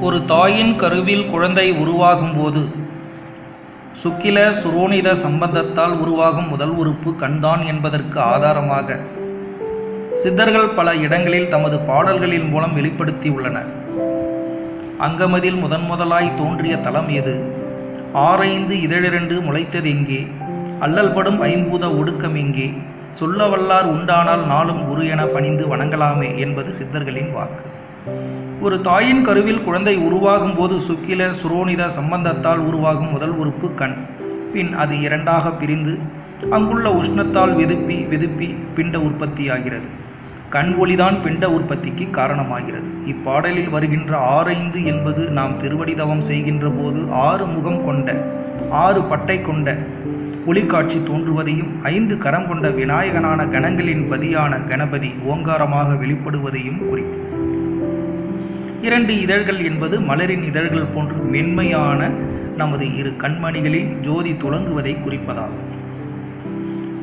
ஒரு தாயின் கருவில் குழந்தை உருவாகும்போது சுக்கில சுரோனித சம்பந்தத்தால் உருவாகும் முதல் உறுப்பு கண்தான் என்பதற்கு ஆதாரமாக சித்தர்கள் பல இடங்களில் தமது பாடல்களின் மூலம் வெளிப்படுத்தியுள்ளனர். அங்கமதில் முதன்முதலாய் தோன்றிய தலம் எது? ஆரைந்து இதழிரண்டு முளைத்ததெங்கே? அல்லல்படும் ஐம்பூத ஒடுக்கம் எங்கே? சொல்லவல்லார் உண்டானால் நாளும் குரு என பணிந்து வணங்கலாமே என்பது சித்தர்களின் வாக்கு. ஒரு தாயின் கருவில் குழந்தை உருவாகும் போது சுக்கில சுரோனித சம்பந்தத்தால் உருவாகும் முதல் உறுப்பு கண். பின் அது இரண்டாக பிரிந்து அங்குள்ள உஷ்ணத்தால் வெதுப்பி பிண்ட உற்பத்தியாகிறது. கண் ஒளிதான் பிண்ட உற்பத்திக்கு காரணமாகிறது. இப்பாடலில் வருகின்ற ஆரைந்து என்பது நாம் திருவடி தவம் செய்கின்ற போது 6 முகம் கொண்ட 6 பட்டை கொண்ட ஒளிக்காட்சி தோன்றுவதையும் 5 கரம் கொண்ட விநாயகனான கணங்களின் பதியான கணபதி ஓங்காரமாக வெளிப்படுவதையும் குறிக்கும். 2 இதழ்கள் என்பது மலரின் இதழ்கள் போன்று மென்மையான நமது 2 கண்மணிகளில் ஜோதி துளங்குவதை குறிப்பதாகும்.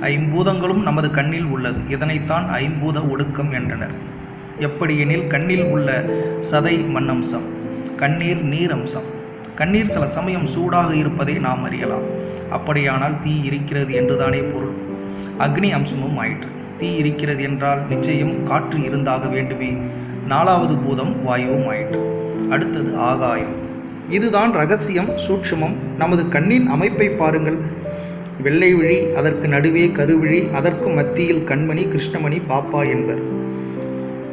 ஐம்பூதங்களும் நமது கண்ணில் உள்ளது. இதனைத்தான் ஐம்பூத ஒடுக்கம் என்றனர். எப்படியெனில் கண்ணில் உள்ள சதை மண்ணம்சம், கண்ணீர் நீர் அம்சம். கண்ணீர் சில சமயம் சூடாக இருப்பதை நாம் அறியலாம். அப்படியானால் தீ இருக்கிறது என்றுதானே பொருள். அக்னி அம்சமும் ஆயிற்று. தீ இருக்கிறது என்றால் நிச்சயம் காற்று இருந்தாக வேண்டுமே. 4வது பூதம் வாயுவும் ஆயிற்று. அடுத்தது ஆகாயம். இதுதான் ரகசியம், சூட்சுமம். நமது கண்ணின் அமைப்பை பாருங்கள். வெள்ளை விழி, அதற்கு நடுவே கருவிழி, அதற்கு மத்தியில் கண்மணி, கிருஷ்ணமணி, பாப்பா என்பர்.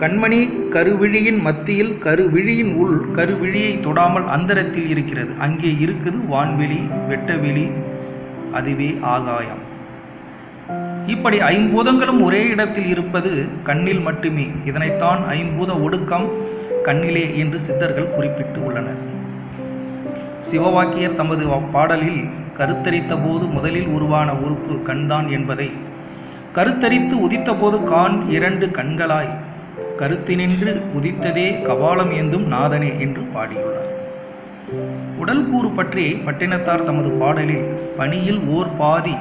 கண்மணி கருவிழியின் மத்தியில், கருவிழியின் உள் கருவிழியை தொடாமல் அந்தரத்தில் இருக்கிறது. அங்கே இருக்குது வான்வெளி, வெட்டவெளி, அதுவே ஆகாயம். இப்படி ஐம்பூதங்களும் ஒரே இடத்தில் இருப்பது கண்ணில் மட்டுமே. இதனைத்தான் ஐம்பூத ஒடுக்கம் கண்ணிலே என்று சித்தர்கள் குறிப்பிட்டு உள்ளனர். சிவவாக்கியர் தமது பாடலில் கருத்தரித்த போது முதலில் உருவான உறுப்பு கண்தான் என்பதை, கருத்தரித்து உதித்த போது கான் 2 கண்களாய் கருத்தினின்று உதித்ததே கபாலம் ஏந்தும் நாதனே என்று பாடியுள்ளார். உடல் கூறு பற்றி பட்டினத்தார் தமது பாடலில் பனியில் ஓர் பாதி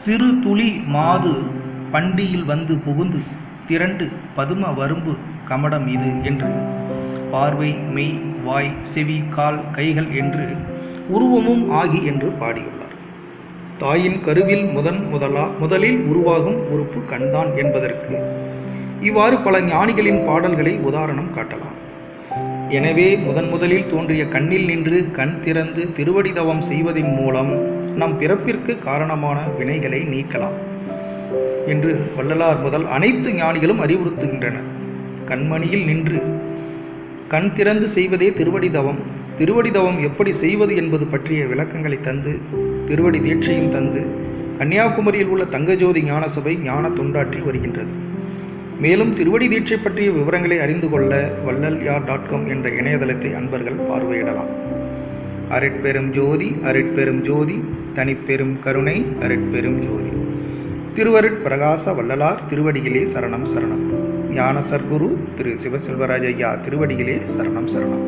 சிறு துளி மாது பண்டியில் வந்து புகுந்து திரண்டு பதும வரும்பு கமடம் இது என்று பார்வை, மெய், வாய், செவி, கால், கைகள் என்று உருவமும் ஆகி என்று பாடியுள்ளார். தாயின் கருவில் முதலில் உருவாகும் உறுப்பு கண்தான் என்பதற்கு இவ்வாறு பல ஞானிகளின் பாடல்களை உதாரணம் காட்டலாம். எனவே முதலில் தோன்றிய கண்ணில் நின்று கண் திறந்து திருவடி தவம் செய்வதன் மூலம் நம் பிறப்பிற்கு காரணமான வினைகளை நீக்கலாம் என்று வள்ளலார் முதல் அனைத்து ஞானிகளும் அறிவுறுத்துகின்றனர். கண்மணியில் நின்று கண் திறந்து செய்வதே திருவடி தவம். திருவடி தவம் எப்படி செய்வது என்பது பற்றிய விளக்கங்களை தந்து, திருவடி தீட்சையும் தந்து, கன்னியாகுமரியில் உள்ள தங்கஜோதி ஞான சபை ஞான தொண்டாற்றி வருகின்றது. மேலும் திருவடி தீட்சை பற்றிய விவரங்களை அறிந்து கொள்ள வள்ளல்யார்.com என்ற இணையதளத்தை அன்பர்கள் பார்வையிடலாம். அருட்பெரும் ஜோதி, அருட்பெரும் ஜோதி, தனிப்பெரும் கருணை, அருட்பெரும் ஜோதி. திருவருட் பிரகாச வள்ளலார் திருவடிகளே சரணம் சரணம். ஞான சர்க்குரு திரு சிவசெல்வராஜ ஐயா திருவடிகளே சரணம் சரணம்.